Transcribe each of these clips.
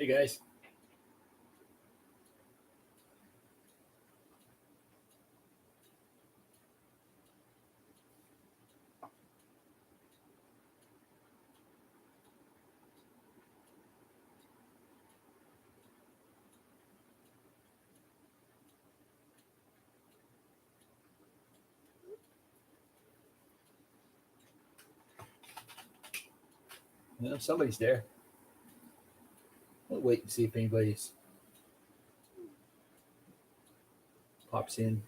Hey guys. Well, somebody's there. We'll wait and see if anybody's pops in.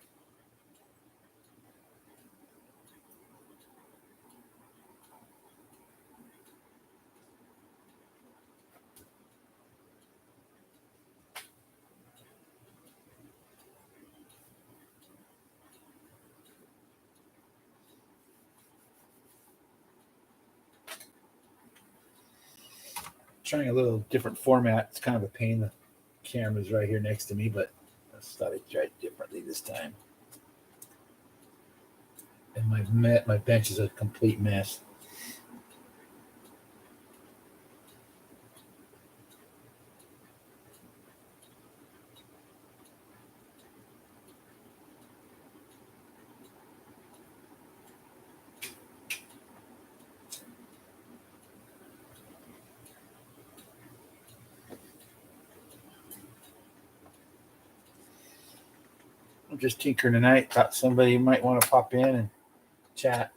Trying a little different format. It's kind of a pain. The camera's right here next to me, but I just thought I'd try it differently this time. And my bench is a complete mess. I'm just tinkering tonight. Thought somebody might want to pop in and chat.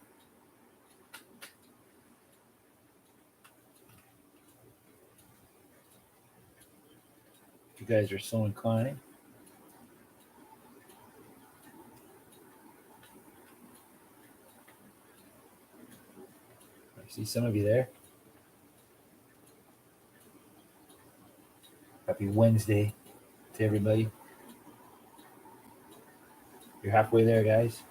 If you guys are so inclined. I see some of you there. Happy Wednesday to everybody. You're halfway there, guys.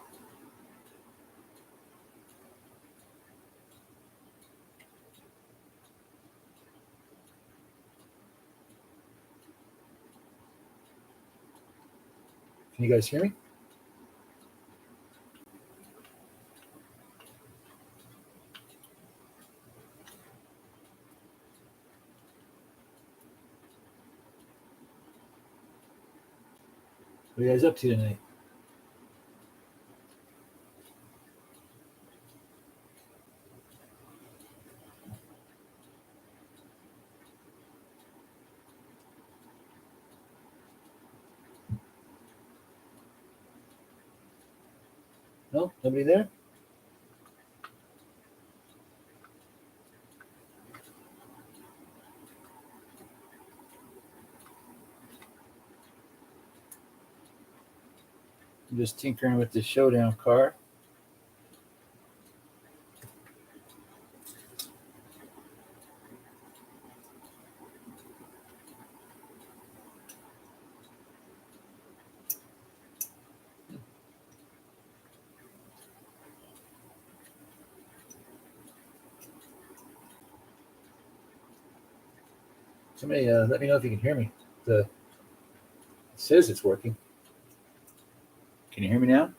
Can you guys hear me? What are you guys up to tonight? No? Nobody there? I'm just tinkering with the showdown car. Somebody let me know if you can hear me. It says it's working. Can you hear me now?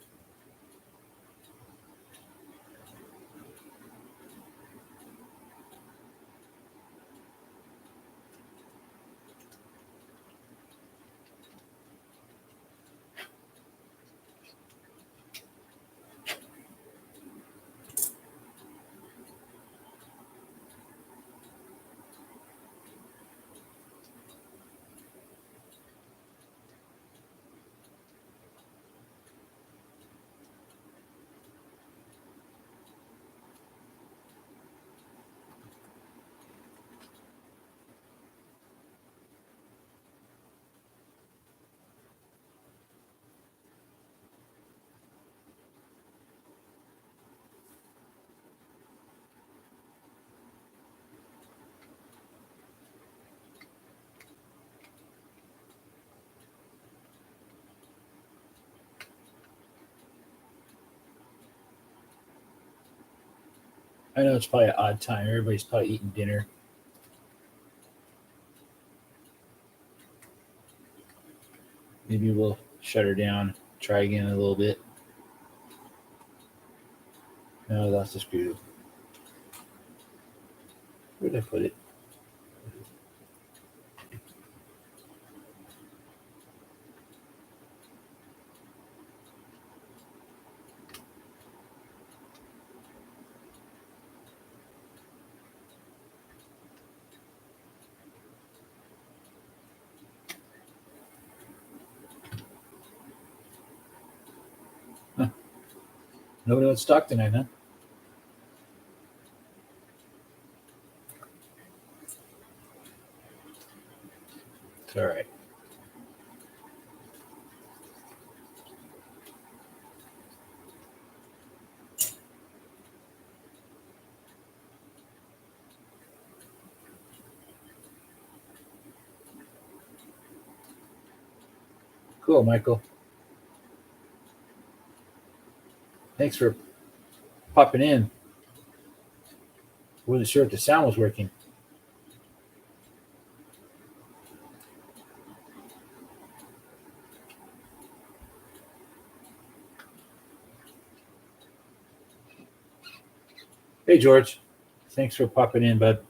I know it's probably an odd time. Everybody's probably eating dinner. Maybe we'll shut her down, try again in a little bit. No, that's the screw. Where did I put it? Nobody wants to talk tonight, huh? It's all right. Cool, Michael. Thanks for popping in. Wasn't sure if the sound was working. Hey, George. Thanks for popping in, bud.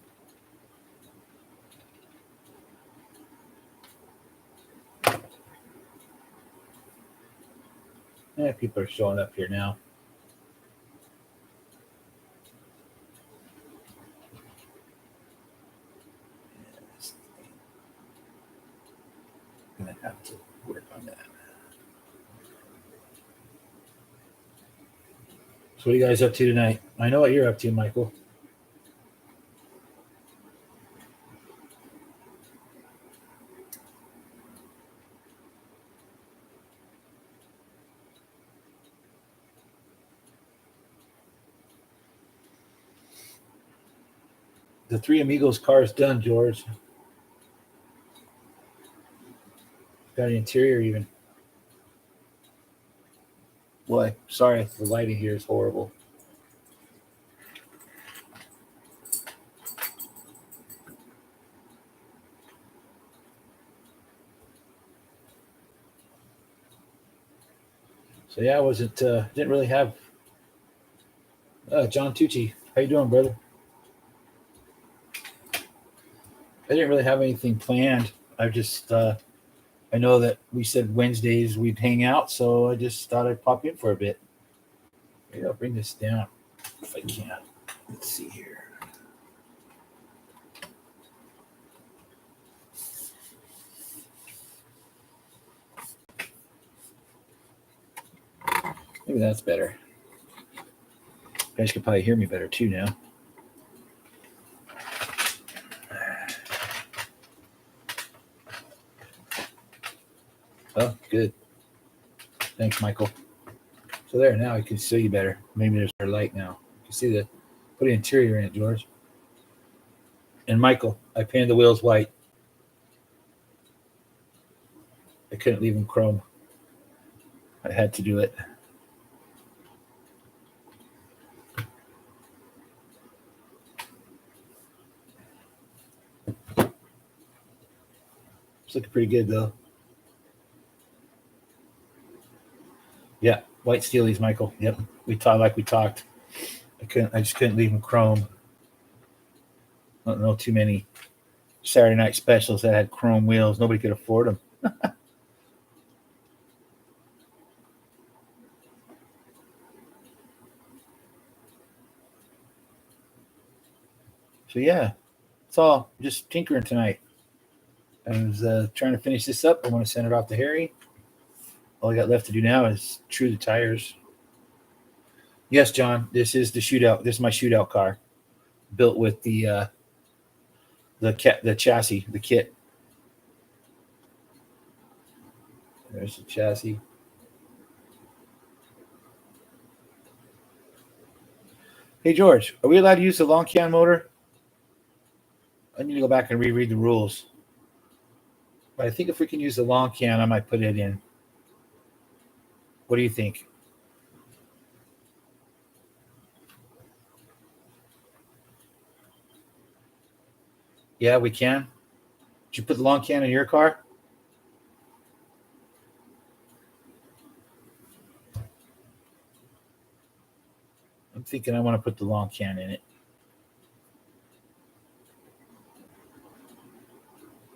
Yeah, people are showing up here now. I'm gonna have to work on that. So, what are you guys up to tonight? I know what you're up to, Michael. The Three Amigos car is done, George. Got an interior even. Boy, sorry, the lighting here is horrible. So yeah, I wasn't didn't really have John Tucci. How you doing, brother? I didn't really have anything planned. I just I know that we said Wednesdays we'd hang out, so I just thought I'd pop in for a bit. Maybe I'll bring this down if I can. Let's see here. Maybe that's better. You guys can probably hear me better too now. Oh, good. Thanks, Michael. So there, now I can see you better. Maybe there's better light now. You can see the put the interior in it, George. And Michael, I painted the wheels white. I couldn't leave them chrome. I had to do it. It's looking pretty good though. Yeah, white steelies, Michael. Yep, we talked like we talked. I just couldn't leave them chrome. I don't know too many Saturday night specials that had chrome wheels. Nobody could afford them. So yeah, it's all just tinkering tonight. I was trying to finish this up. I want to send it off to Harry. All I got left to do now is true the tires. Yes, John, this is the shootout. This is my shootout car, built with the chassis, the kit. There's the chassis. Hey George, are we allowed to use the long can motor? I need to go back and reread the rules. But I think if we can use the long can, I might put it in. What do you think? Yeah, we can. Did you put the long can in your car? I'm thinking I want to put the long can in it.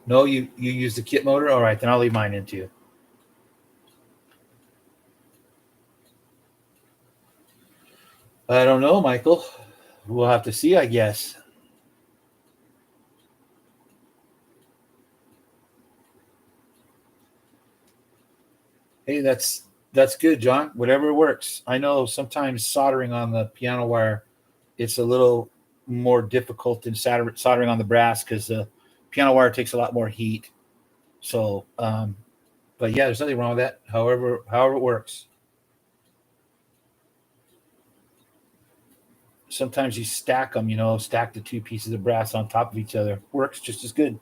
No, you use the kit motor? All right, then I'll leave mine in too. I don't know, Michael. We'll have to see, I guess. Hey, that's That's good, John. Whatever works. I know sometimes soldering on the piano wire, it's a little more difficult than soldering on the brass because the piano wire takes a lot more heat. So, but yeah, there's nothing wrong with that. However it works. Sometimes you stack them, stack the two pieces of brass on top of each other. Works just as good.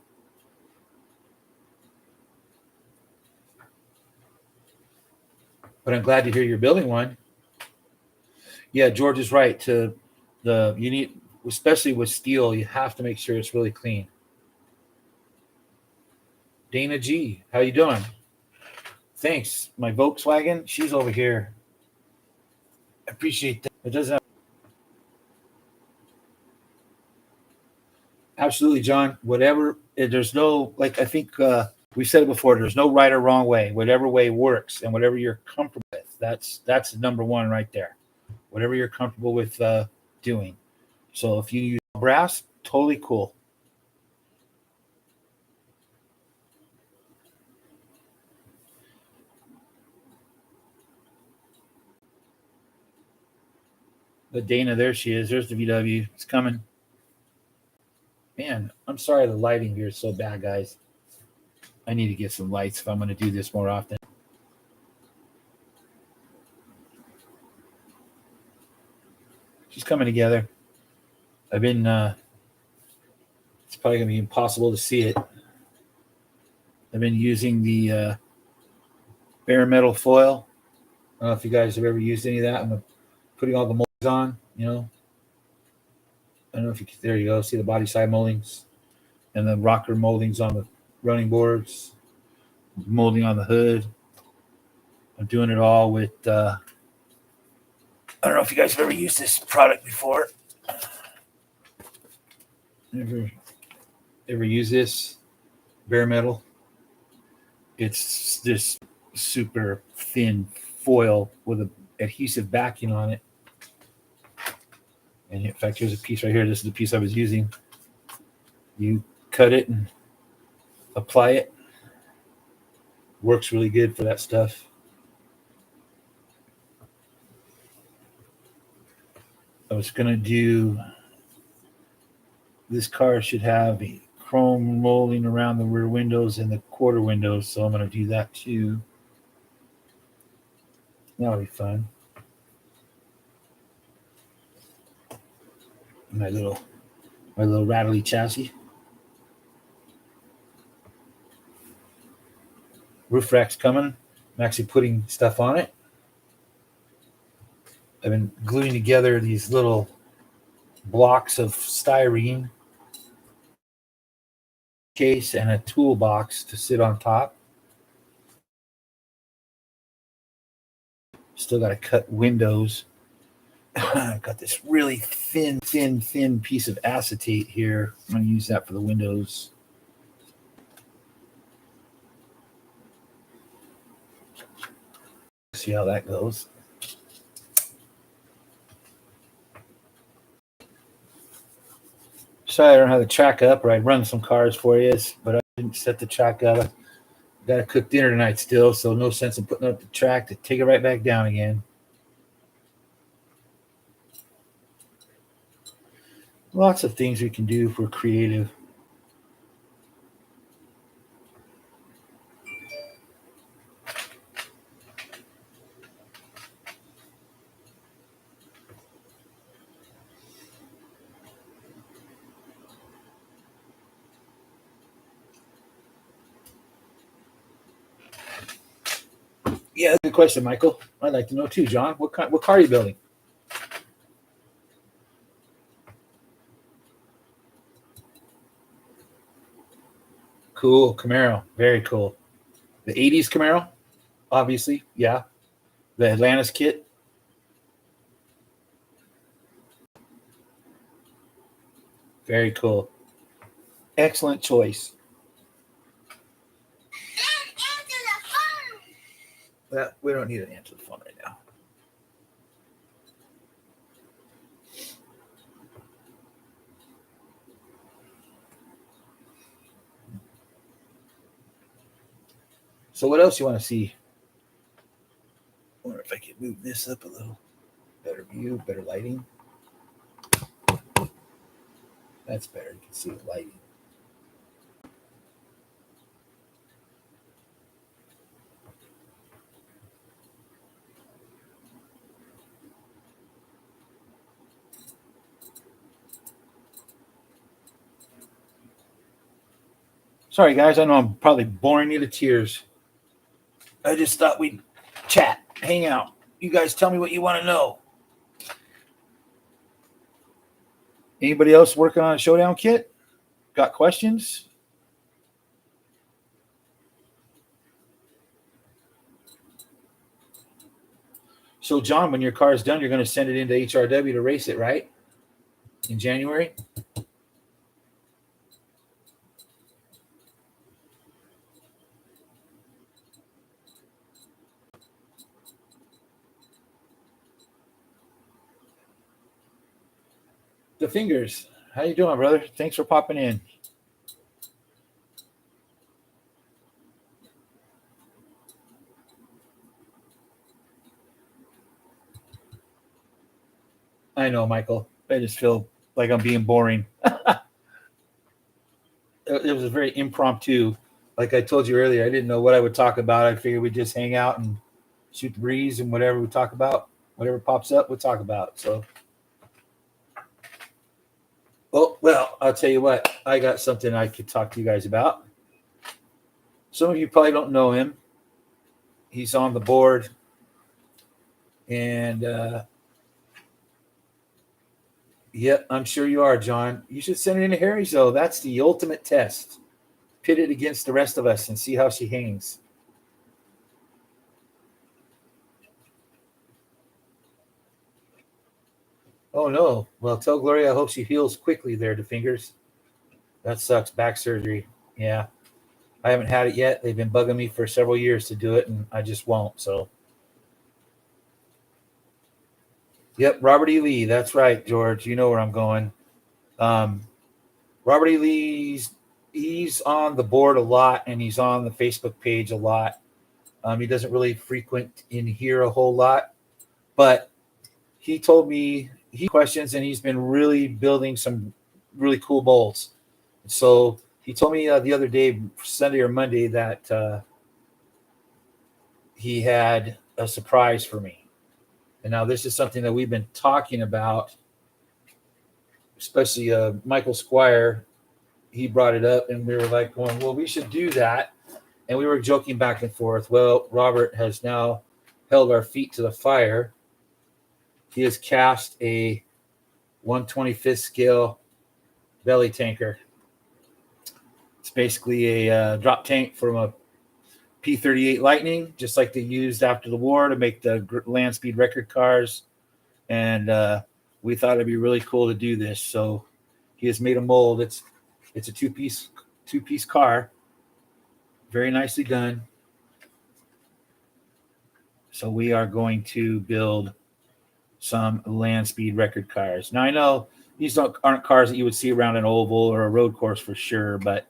But I'm glad to hear you're building one. Yeah, George is right. You need, especially with steel, you have to make sure it's really clean. Dana G, how you doing? Thanks. My Volkswagen, she's over here. I appreciate that. It doesn't have, absolutely, John. Whatever. There's no, like I think we said it before. There's no right or wrong way. Whatever way works and whatever you're comfortable with. That's number one right there. Whatever you're comfortable with doing. So if you use brass, totally cool. But Dana, there she is. There's the VW. It's coming. Man, I'm sorry the lighting here is so bad, guys. I need to get some lights if I'm going to do this more often. She's coming together. I've been, it's probably going to be impossible to see it. I've been using the bare metal foil. I don't know if you guys have ever used any of that. I'm putting all the moldings on, I don't know if you can, there you go. See the body side moldings and the rocker moldings on the running boards, molding on the hood. I'm doing it all with, I don't know if you guys have ever used this product before. Ever use this bare metal? It's this super thin foil with a adhesive backing on it. And in fact, here's a piece right here. This is the piece I was using. You cut it and apply it. Works really good for that stuff. I was going to do, this car should have a chrome molding around the rear windows and the quarter windows, so I'm going to do that too. That'll be fun. My little rattly chassis. Roof rack's coming. I'm actually putting stuff on it. I've been gluing together these little blocks of styrene case and a toolbox to sit on top. Still got to cut windows. I've got this really thin piece of acetate here. I'm going to use that for the windows. See how that goes. Sorry, I don't have the track up, or I'd run some cars for you, but I didn't set the track up. I got to cook dinner tonight still, so no sense in putting up the track to take it right back down again. Lots of things we can do if we're creative. Yeah, good question, Michael. I'd like to know too, John. What car are you building? Cool, Camaro. Very cool. The 80s Camaro, obviously. Yeah. The Atlantis kit. Very cool. Excellent choice. We don't need to answer the phone right now. So what else you want to see? move this up a little. Better view, better lighting. That's better. You can see the lighting. Sorry, guys. I know I'm probably boring you to tears. I just thought we'd chat, hang out. You guys tell me what you want to know. Anybody else working on a showdown kit? Got questions? So, John, when your car is done, you're going to send it into HRW to race it, right? In January? The Fingers. How you doing, brother? Thanks for popping in. I know, Michael. I just feel like I'm being boring. It was a very impromptu. Like I told you earlier, I didn't know what I would talk about. I figured we'd just hang out and shoot the breeze, and whatever we talk about, whatever pops up, we'll talk about. So, oh, well, I'll tell you what. I got something I could talk to you guys about. Some of you probably don't know him. He's on the board, and yep, I'm sure you are, John. You should send it in to Harry, though. That's the ultimate test. Pit it against the rest of us and see how she hangs. Oh, no. Well, tell Gloria I hope she heals quickly there, to Fingers. That sucks. Back surgery. Yeah. I haven't had it yet. They've been bugging me for several years to do it, and I just won't. So, yep, Robert E. Lee. That's right, George. You know where I'm going. Robert E. Lee's he's on the board a lot, and he's on the Facebook page a lot. He doesn't really frequent in here a whole lot, but he told me he questions, and he's been really building some really cool molds. So he told me the other day, Sunday or Monday, that he had a surprise for me. And now this is something that we've been talking about, especially Michael Squire. He brought it up, and we were like, well, we should do that. And we were joking back and forth. Well, Robert has now held our feet to the fire. He has cast a 1/25th scale belly tanker. It's basically a drop tank from a P-38 Lightning, just like they used after the war to make the land speed record cars. And we thought it'd be really cool to do this. So he has made a mold. It's a two-piece car, very nicely done. So we are going to build some land speed record cars. Now I know these aren't cars that you would see around an oval or a road course for sure, but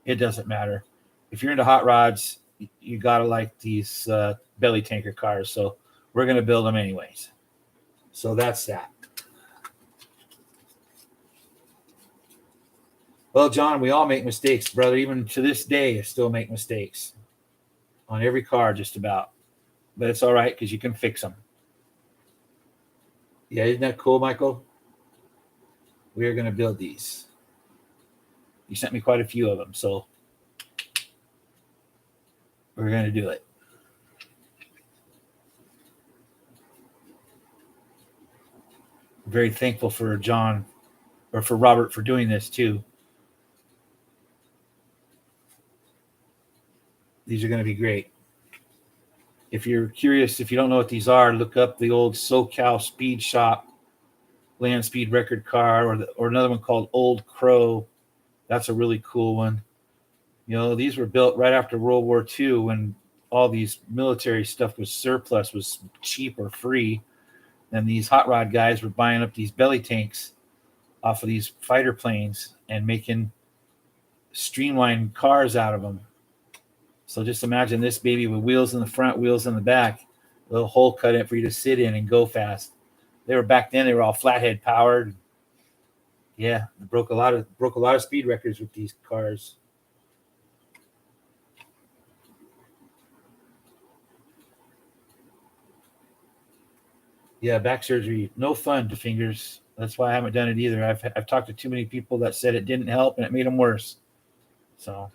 it doesn't matter. If you're into hot rods, you gotta like these belly tanker cars. So we're gonna build them anyways. So that's that. Well, John, we all make mistakes, brother. Even to this day, I still make mistakes on every car, just about. But it's all right because you can fix them. Yeah, isn't that cool, Michael? We are going to build these. You sent me quite a few of them, so we're going to do it. I'm very thankful for John, or for Robert, for doing this too. These are going to be great. If you're curious, if you don't know what these are, look up the old SoCal Speed Shop land speed record car, or another one called Old Crow. That's a really cool one. You know, these were built right after World War II, when all these military stuff was surplus, was cheap or free. And these hot rod guys were buying up these belly tanks off of these fighter planes and making streamlined cars out of them. So just imagine this baby with wheels in the front, wheels in the back. little hole cut in for you to sit in and go fast. They were back then. They were all flathead powered. Yeah, broke a lot of speed records with these cars. Yeah, back surgery, no fun to fingers. That's why I haven't done it either. I've talked to too many people that said it didn't help and it made them worse. So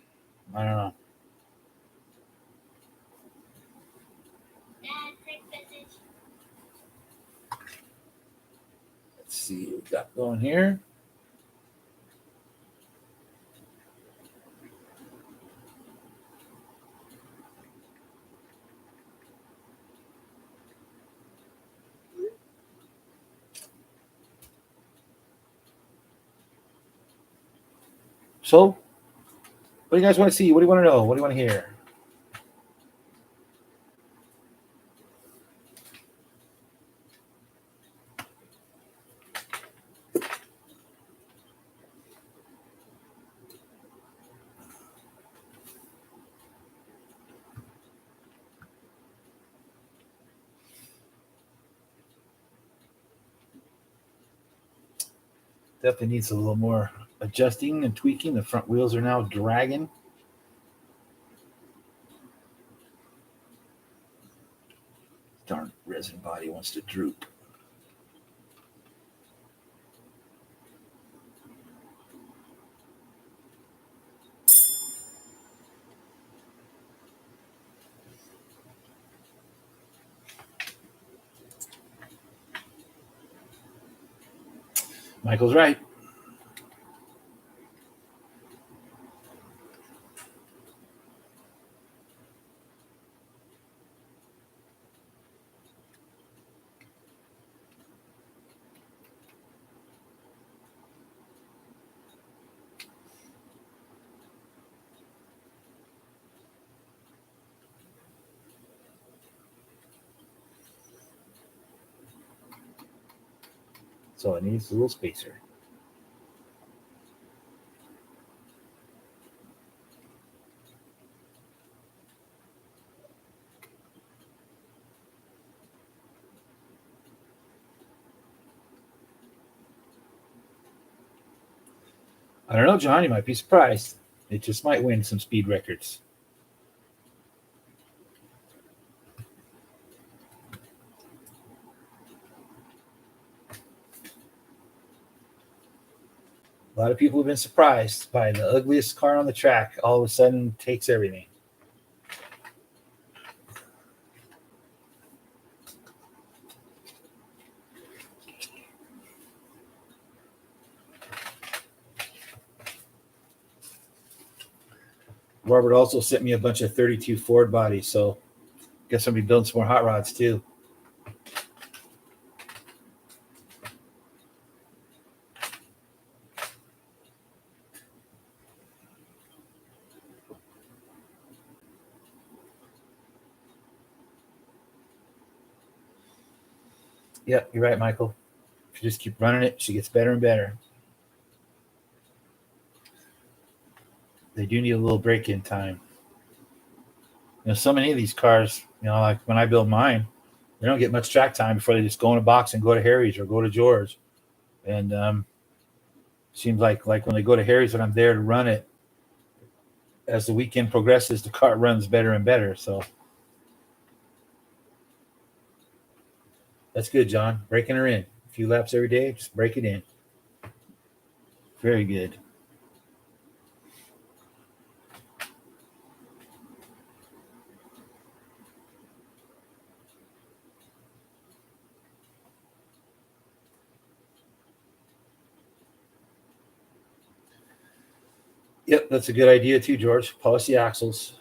I don't know. Let's see what we got going here. So, what do you guys want to see? What do you want to know? What do you want to hear? Definitely needs a little more adjusting and tweaking. The front wheels are now dragging. Darn resin body wants to droop. Michael's right. So it needs a little spacer. I don't know, John. You might be surprised. It just might win some speed records. A lot of people have been surprised by the ugliest car on the track. All of a sudden, takes everything. Robert also sent me a bunch of 32 Ford bodies, so guess I'm gonna be building some more hot rods too. Yep, you're right, Michael. If you just keep running it, she gets better and better. They do need a little break-in time. So many of these cars, like when I build mine, they don't get much track time before they just go in a box and go to Harry's or go to George. And seems like when they go to Harry's and I'm there to run it, as the weekend progresses, the car runs better and better. So that's good, John. Breaking her in. A few laps every day, just break it in. Very good. Yep, that's a good idea too, George. Polish the axles,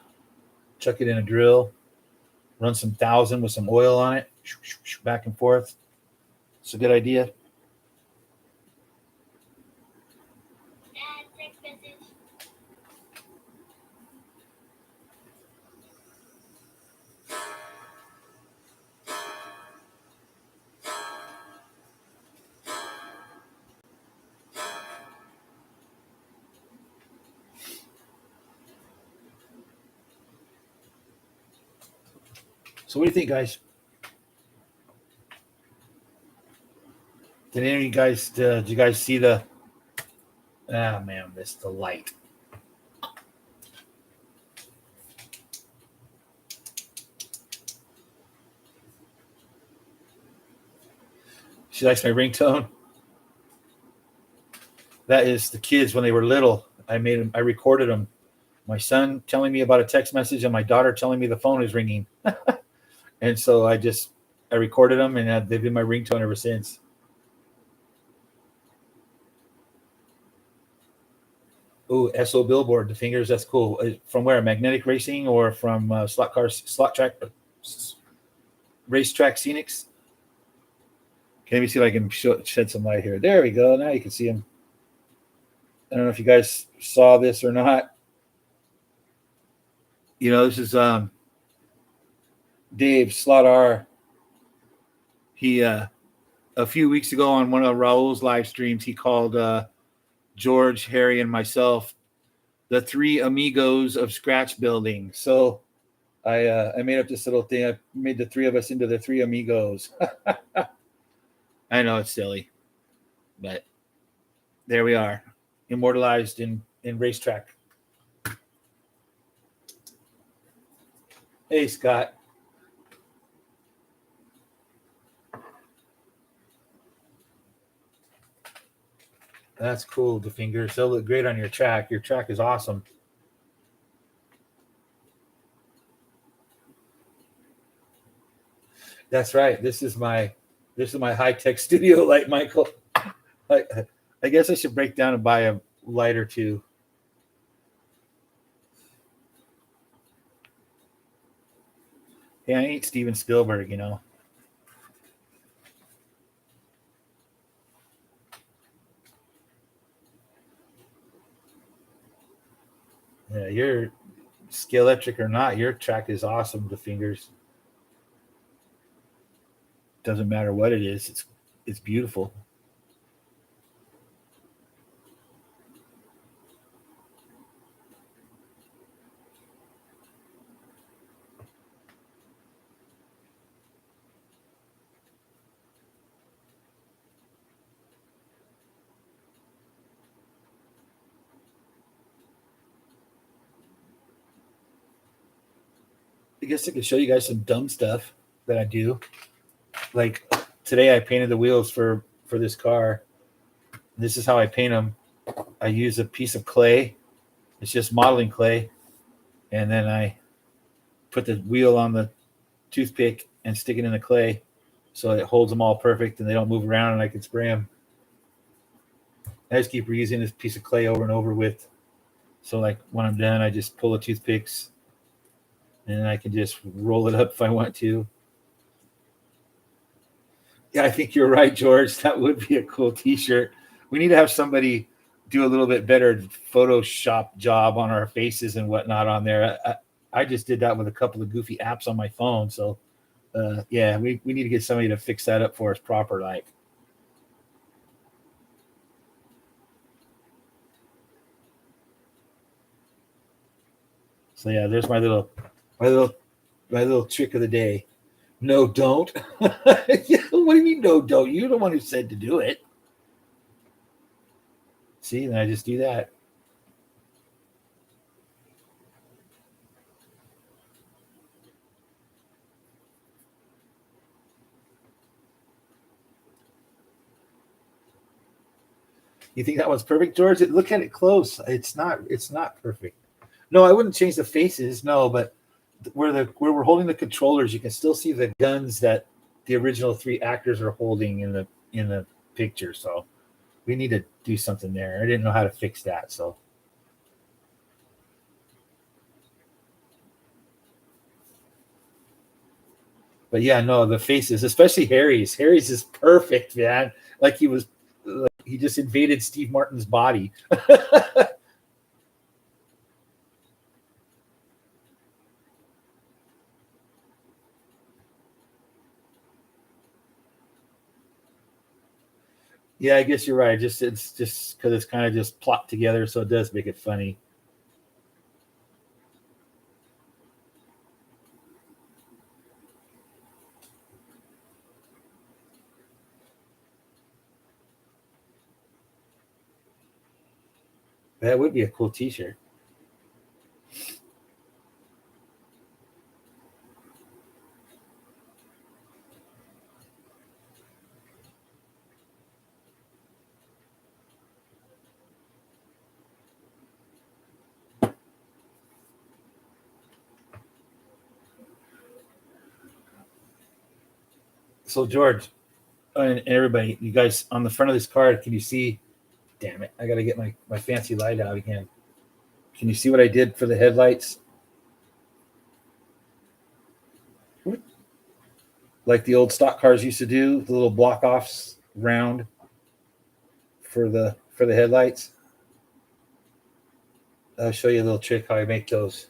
chuck it in a drill, run some 1,000 with some oil on it, back and forth. It's a good idea. So what do you think, guys? Did any of you guys? Did you guys see the? Ah, man, this the light. She likes my ringtone. That is the kids when they were little. I recorded them. My son telling me about a text message and my daughter telling me the phone is ringing. And so I recorded them and they've been my ringtone ever since. Oh, SO Billboard, the fingers, that's cool. From where? Magnetic Racing or from slot track, racetrack scenics? Okay, let me see if I can shed some light here. There we go. Now you can see them. I don't know if you guys saw this or not. This is Dave Slot R. He a few weeks ago on one of Raul's live streams, he called George, Harry, and myself the three amigos of scratch building. So I made up this little thing. I made the three of us into the three amigos. I know it's silly, but there we are, immortalized in racetrack. Hey, Scott. That's cool, the fingers. They'll look great on your track. Your track is awesome. That's right. This is my high-tech studio light, Michael. I guess I should break down and buy a light or two. Yeah, I ain't Steven Spielberg, Yeah, you're Scalextric or not, your track is awesome. The fingers doesn't matter what it is. It's beautiful. I guess I could show you guys some dumb stuff that I do. Like today, I painted the wheels for this car. This is how I paint them. I use a piece of clay. It's just modeling clay, and then I put the wheel on the toothpick and stick it in the clay, so it holds them all perfect and they don't move around, and I can spray them. I just keep reusing this piece of clay over and over with. So like when I'm done, I just pull the toothpicks and I can just roll it up if I want to. Yeah, I think you're right, George. That would be a cool T-shirt. We need to have somebody do a little bit better Photoshop job on our faces and whatnot on there. I just did that with a couple of goofy apps on my phone. So, yeah, we need to get somebody to fix that up for us proper, like. So yeah, there's my little trick of the day. No, don't. Yeah, what do you mean, no, don't? You're the one who said to do it. See, then I just do that. You think that one's perfect, George? Look at it close. It's not. It's not perfect. No, I wouldn't change the faces. No, but where we're holding the controllers, you can still see the guns that the original three actors are holding in the picture. So we need to do something there. I didn't know how to fix that. So, but yeah, no, the faces, especially Harry's. Harry's is perfect, man. Like he just invaded Steve Martin's body. Yeah, I guess you're right. It's just because it's kind of just plopped together, so it does make it funny. That would be a cool T-shirt. So George and everybody, you guys on the front of this card, can you see? Damn it! I got to get my fancy light out again. Can you see what I did for the headlights? Like the old stock cars used to do, the little block offs round for the headlights. I'll show you a little trick how I make those.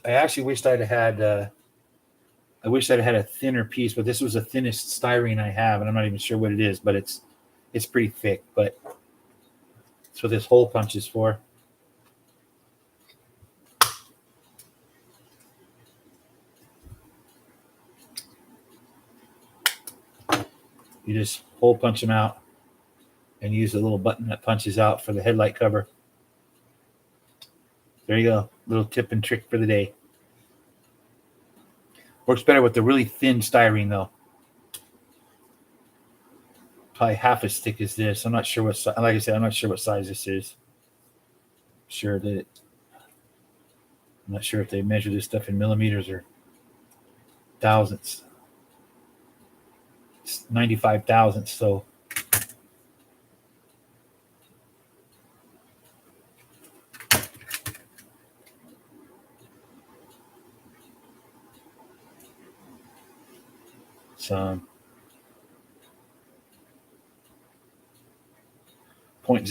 I actually wished I'd had. I wish I'd had a thinner piece, but this was the thinnest styrene I have, and I'm not even sure what it is, but it's pretty thick. But that's what this hole punch is for. You just hole punch them out and use the little button that punches out for the headlight cover. There you go. Little tip and trick for the day. Works better with the really thin styrene, though. Probably half as thick as this. I'm not sure what, like I said, I'm not sure what size this is. Sure that I'm not sure if they measure this stuff in millimeters or thousandths. It's 95 thousandths, so it's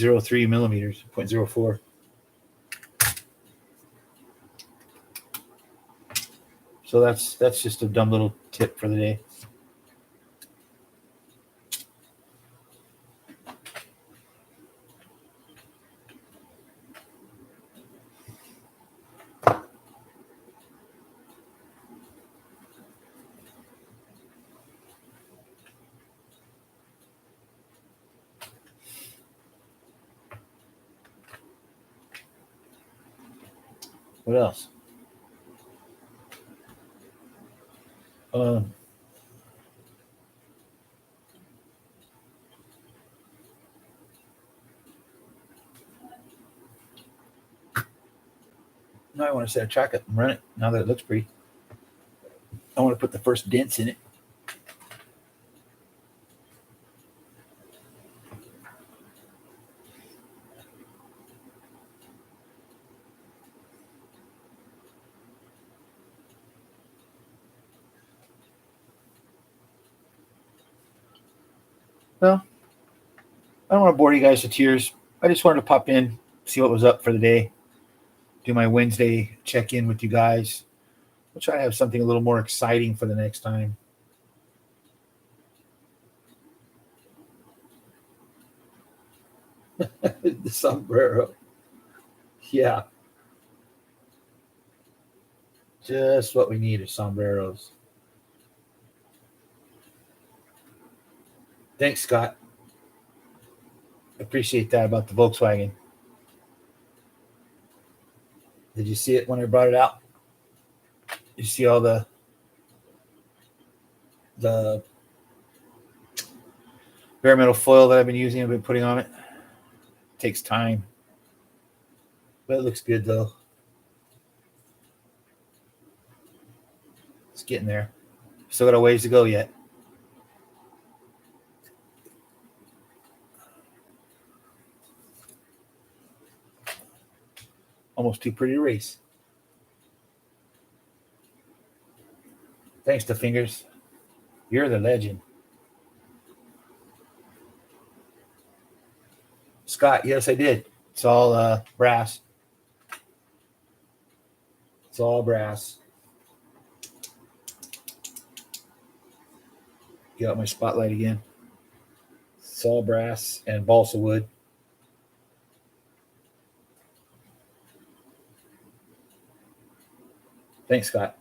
0.03 millimeters, 0.04. So that's just a dumb little tip for the day. What else? Now I want to set a track up and run it. Now that it looks pretty, I want to put the first dents in it. Well, I don't want to bore you guys to tears. I just wanted to pop in, see what was up for the day, do my Wednesday check-in with you guys. We'll try to have something a little more exciting for the next time. The sombrero. Yeah. Just what we need is sombreros. Thanks, Scott. Appreciate that about the Volkswagen. Did you see it when I brought it out? You see all the bare metal foil that I've been using, I've been putting on it. It takes time. But it looks good though. It's getting there. Still got a ways to go yet. Almost too pretty to race. Thanks to Fingers. You're the legend. Scott, yes, I did. It's all brass. It's all brass. Get out my spotlight again. It's all brass and balsa wood. Thanks, Scott.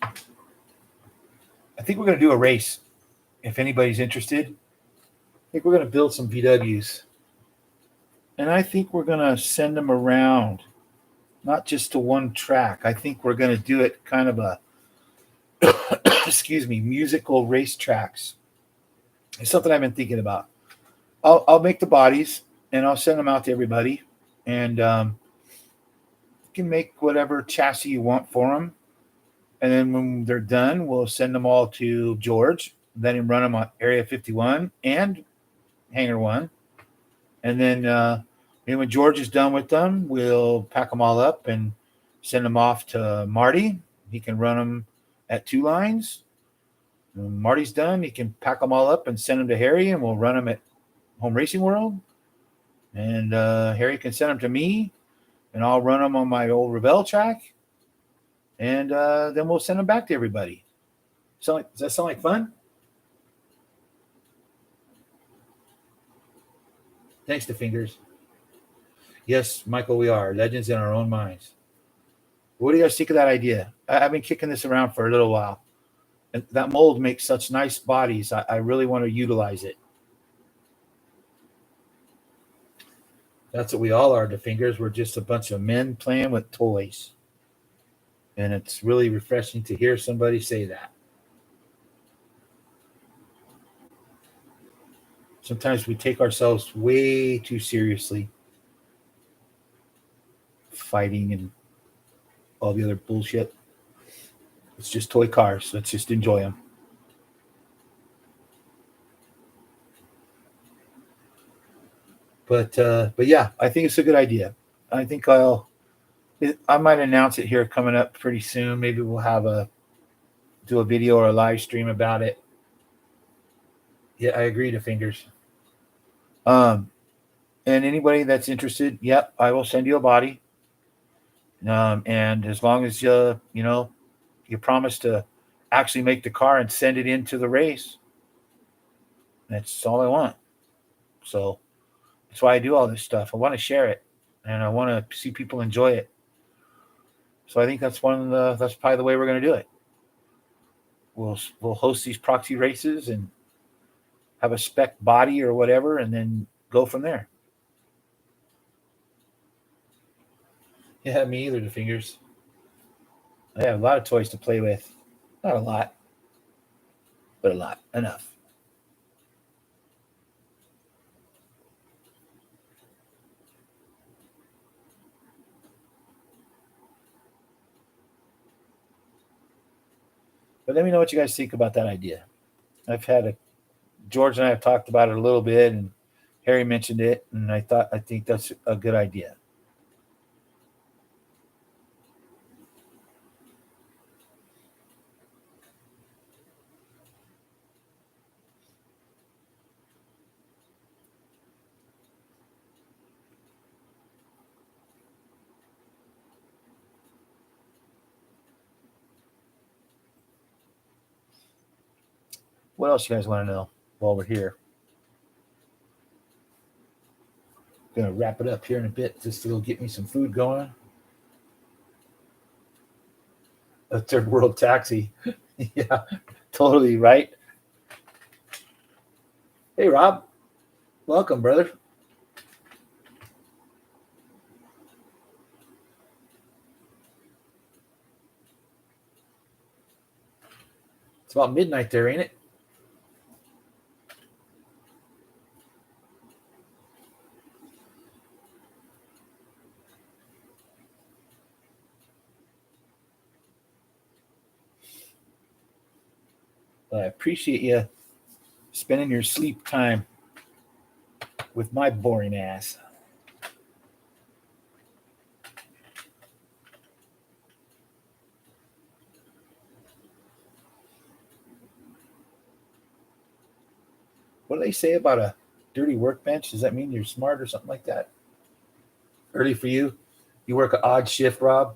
I think we're going to do a race. If anybody's interested, I think we're going to build some VWs. And I think we're going to send them around, not just to one track. I think we're going to do it kind of a, excuse me, musical race tracks. It's something I've been thinking about. I'll make the bodies and I'll send them out to everybody. And you can make whatever chassis you want for them. And then when they're done, we'll send them all to George. Let him run them on Area 51 and Hangar 1. And then when George is done with them, we'll pack them all up and send them off to Marty. He can run them at 2 lines. When Marty's done, he can pack them all up and send them to Harry, and we'll run them at Home Racing World. And Harry can send them to me, and I'll run them on my old Rebel track. And then we'll send them back to everybody. Does that sound like fun? Thanks to Fingers. Yes, Michael, we are legends in our own minds. What do you guys think of that idea? I've been kicking this around for a little while. And that mold makes such nice bodies. I really want to utilize it. That's what we all are, the Fingers. We're just a bunch of men playing with toys. And it's really refreshing to hear somebody say that. Sometimes we take ourselves way too seriously. Fighting and all the other bullshit. It's just toy cars. Let's just enjoy them. But yeah, I think it's a good idea. I think I might announce it here coming up pretty soon. Maybe we'll do a video or a live stream about it. Yeah, I agree to Fingers. And anybody that's interested, yep, I will send you a body. And as long as you promise to actually make the car and send it into the race, that's all I want. So that's why I do all this stuff. I want to share it, and I want to see people enjoy it. So I think that's that's probably the way we're going to do it. We'll host these proxy races and have a spec body or whatever, and then go from there. Yeah, me either, the Fingers. I have a lot of toys to play with. Not a lot, but a lot. Enough. But let me know what you guys think about that idea. George and I have talked about it a little bit, and Harry mentioned it, and I think that's a good idea. What else you guys want to know while we're here? Gonna wrap it up here in a bit just to go get me some food going. A third world taxi. Yeah, totally right. Hey, Rob. Welcome, brother. It's about midnight there, ain't it? I appreciate you spending your sleep time with my boring ass. What do they say about a dirty workbench? Does that mean you're smart or something like that? Early for you? You work an odd shift, Rob?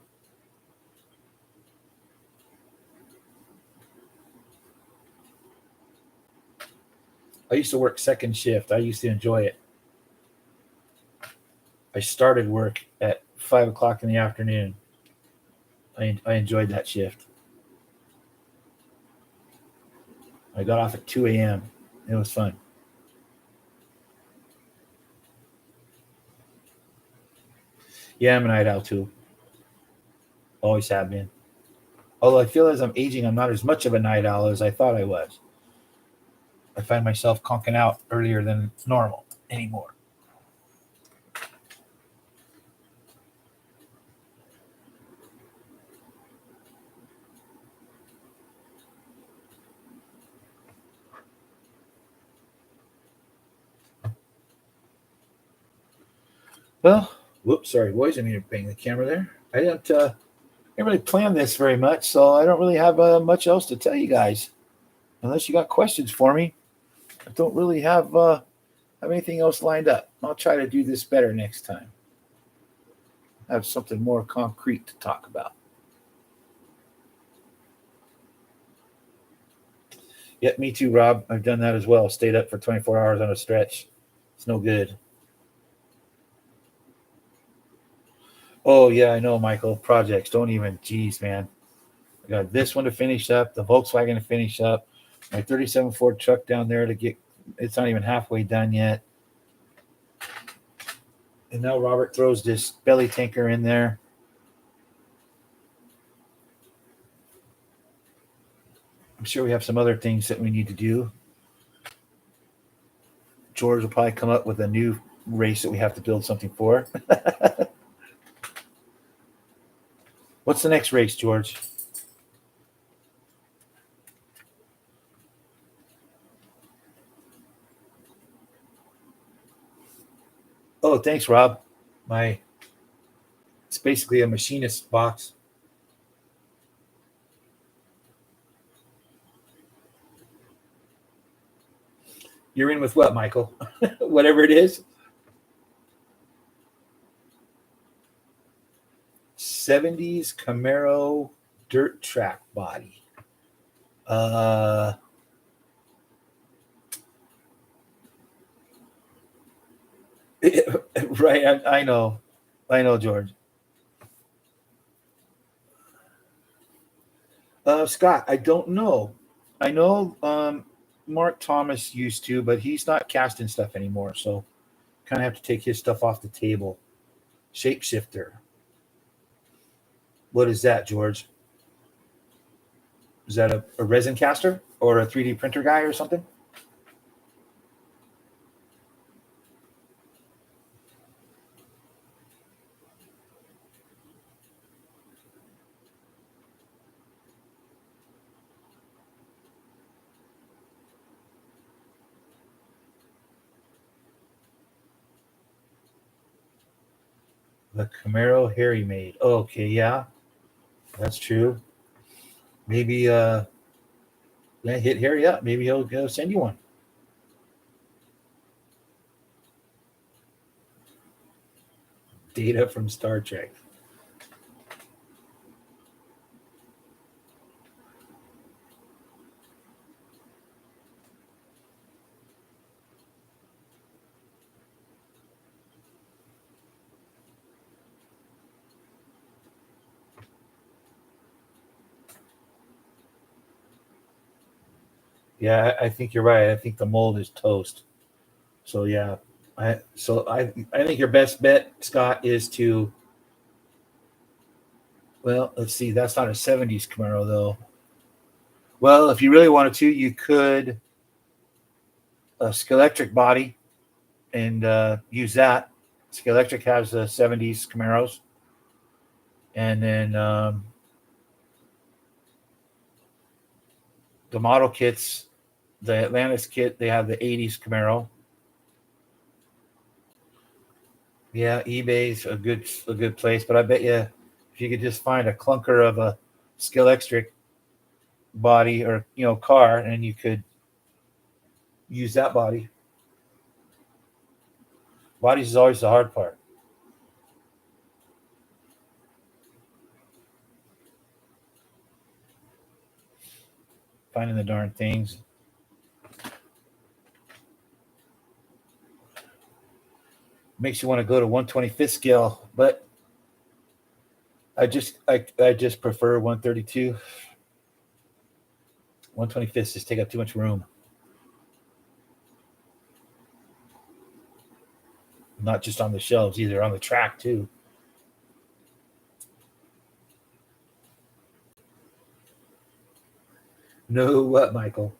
I used to work second shift. I used to enjoy it. I started work at 5 o'clock in the afternoon. I enjoyed that shift. I got off at 2 a.m. It was fun. Yeah, I'm a night owl too. Always have been. Although I feel as I'm aging, I'm not as much of a night owl as I thought I was. I find myself conking out earlier than normal anymore. Well, whoops, sorry, boys. I mean, to bang the camera there. Didn't really plan this very much, so I don't really have much else to tell you guys. Unless you got questions for me, I don't really have anything else lined up. I'll try to do this better next time. Have something more concrete to talk about. Yep, me too, Rob. I've done that as well. Stayed up for 24 hours on a stretch. It's no good. Oh yeah, I know, Michael. Projects don't even. Geez, man. I got this one to finish up. The Volkswagen to finish up. My 37 Ford truck down there to get. It's not even halfway done yet. And now Robert throws this belly tanker in there. I'm sure we have some other things that we need to do. George will probably come up with a new race that we have to build something for. What's the next race, George? Oh, thanks, Rob. It's basically a machinist box. You're in with what, Michael? Whatever it is. 70s Camaro dirt track body. Uh, right. I know, George. Scott, I don't know. I know Mark Thomas used to, but he's not casting stuff anymore. So kind of have to take his stuff off the table. Shapeshifter. What is that, George? Is that a resin caster or a 3D printer guy or something? The Camaro Harry made. Oh, okay, yeah, that's true. Maybe yeah, hit Harry up. Maybe he'll send you one. Data from Star Trek. Yeah, I think you're right. I think the mold is toast. So yeah, I think your best bet, Scott, is to well, let's see. That's not a '70s Camaro though. Well, if you really wanted to, you could a Skelectric body and use that. Skelectric has the '70s Camaros, and then the model kits, the Atlantis kit, they have the '80s Camaro. Yeah, eBay's a good place, but I bet you if you could just find a clunker of a Skelectric body or car, and you could use that body. Bodies is always the hard part. Finding the darn things makes you want to go to 125th scale, but I just prefer 132. 125th just take up too much room. Not just on the shelves, either on the track too. No, what, Michael?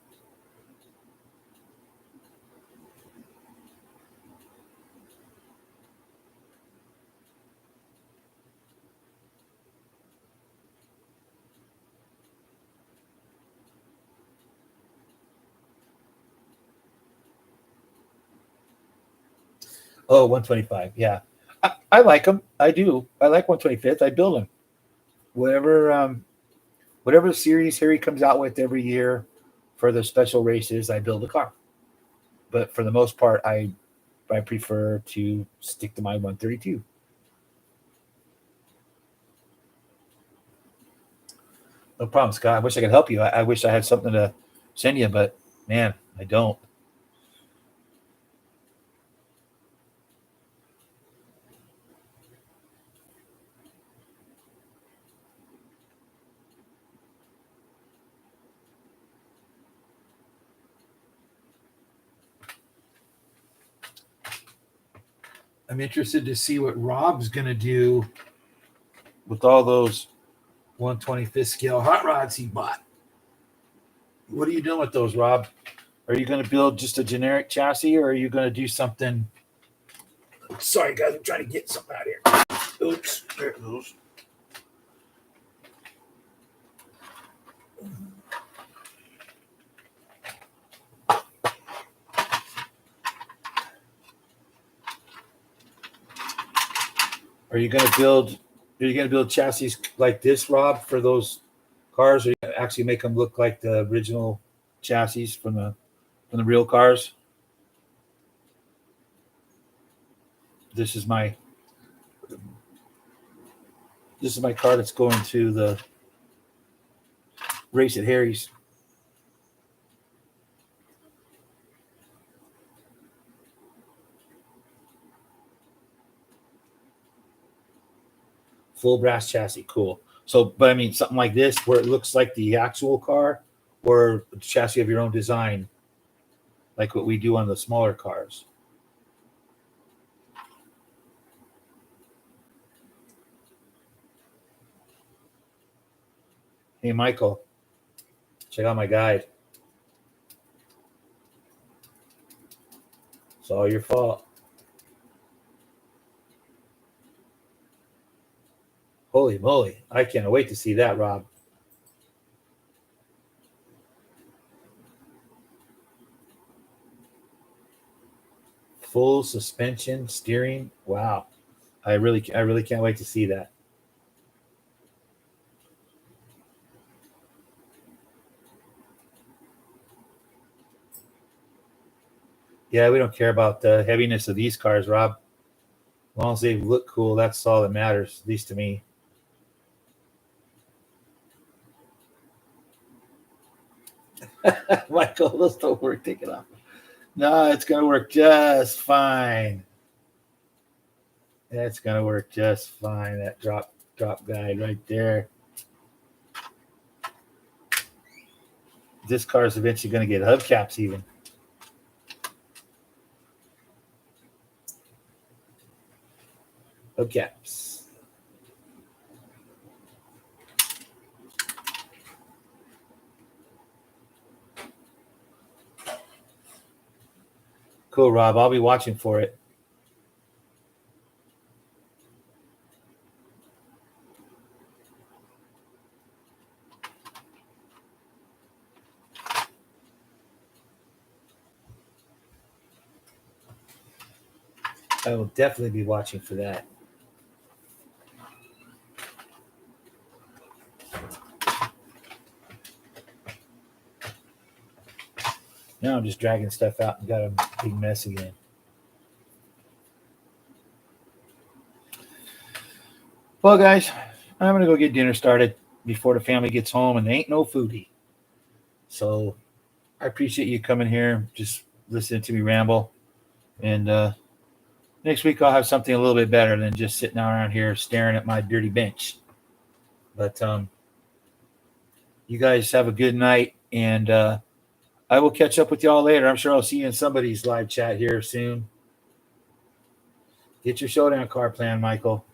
Oh, 125. Yeah. I like them. I do. I like 125th. I build them. Whatever series Harry comes out with every year for the special races, I build a car. But for the most part, I prefer to stick to my 132. No problem, Scott. I wish I could help you. I wish I had something to send you, but man, I don't. I'm interested to see what Rob's going to do with all those 125th scale hot rods he bought. What are you doing with those, Rob? Are you going to build just a generic chassis, or are you going to do something? Sorry, guys, I'm trying to get something out here. Oops, there it goes. Are you going to build? Are you going to build chassis like this, Rob, for those cars, or you actually make them look like the original chassis from the real cars? This is my car that's going to the race at Harry's. Full brass chassis, cool. So, but I mean, something like this where it looks like the actual car, or a chassis of your own design, like what we do on the smaller cars. Hey, Michael, check out my guide. It's all your fault. Holy moly. I can't wait to see that, Rob. Full suspension, steering. Wow. I really can't wait to see that. Yeah, we don't care about the heaviness of these cars, Rob. As long as they look cool, that's all that matters, at least to me. Michael, those don't work. Take it off. No, it's gonna work just fine. That's gonna work just fine. That drop guide right there. This car is eventually gonna get hubcaps even. Hubcaps. Cool, Rob. I'll be watching for it. I will definitely be watching for that. Now I'm just dragging stuff out and got a big mess again. Well, guys, I'm gonna go get dinner started before the family gets home, and there ain't no foodie. So I appreciate you coming here, just listening to me ramble. And next week I'll have something a little bit better than just sitting around here staring at my dirty bench. But you guys have a good night, And I will catch up with y'all later. I'm sure I'll see you in somebody's live chat here soon. Get your showdown car plan, Michael.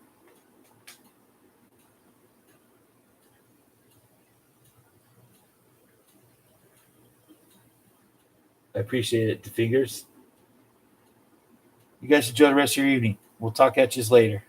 I appreciate it, the fingers. You guys enjoy the rest of your evening. We'll talk at you later.